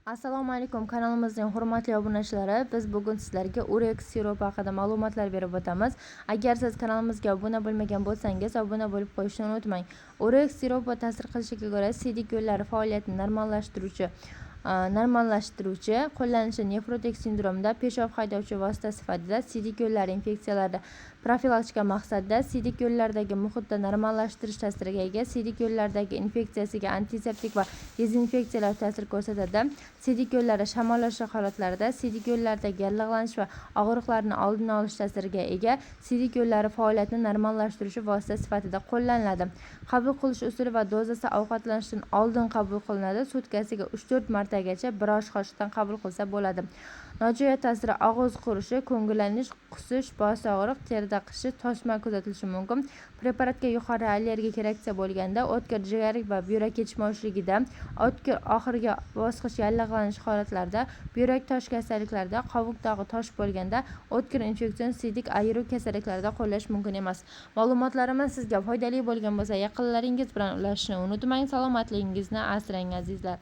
Assalomu alaykum, kanalimizning hurmatli obunachilari. Biz bugun sizlarga Urex siropi haqida ma'lumotlar berib o'tamiz. Agar siz kanalimizga obuna bo'lmagan bo'lsangiz, obuna bo'lib qo'yishni unutmang. Urex siropi ta'sir qilishiga ko'ra siydik yo'llari faoliyatini normallashtiruvchi, qo'llanishi nefrotik sindromda peshob haydovchi vosita sifatida, siydik yo'llari infeksiyalarida profilaktika maqsadida, siydik yo'llaridagi muhitda normallashtirish ta'siriga ega, siydik yo'llaridagi infeksiyasiga antiseptik va dezinfeksiyalar ta'sir ko'rsatadi. Siydik yo'llari shamollashi holatlarida siydik yo'llaridagi yallig'lanish va og'riqlarni oldini olish ta'siriga ega, siydik yo'llari faoliyatini normallashtiruvchi vosita sifatida qo'llaniladi. Qabul qilish usuli va dozasi ovqatlanishdan oldin qabul qilinadi. Sutkasiga 3-4 martagacha bir osh qoshiqdan qabul qilsa bo'ladi. Nojo'ya ta'siri: og'iz qurishi, ko'ngillanish, qusish, bosh og'riq, terida qishish, toshma kuzatilishi mumkin. Preparatga yuqori allergik reaksiya bo'lganda, o'tkir jigar va buyrak yetishmovchiligida, o'tkir oxirgi bosqich yallig'lanish holatlarida, buyrak tosh kasalliklarida, qovoqdagi tosh bo'lganda, o'tkir infeksion siydik ayru kasalliklarida qo'llash mumkin emas. Ma'lumotlarimiz sizga foydali bo'lgan bo'lsa, yaqinlaringiz bilan ulashishni unutmang. Salomatligingizni asrang azizlar.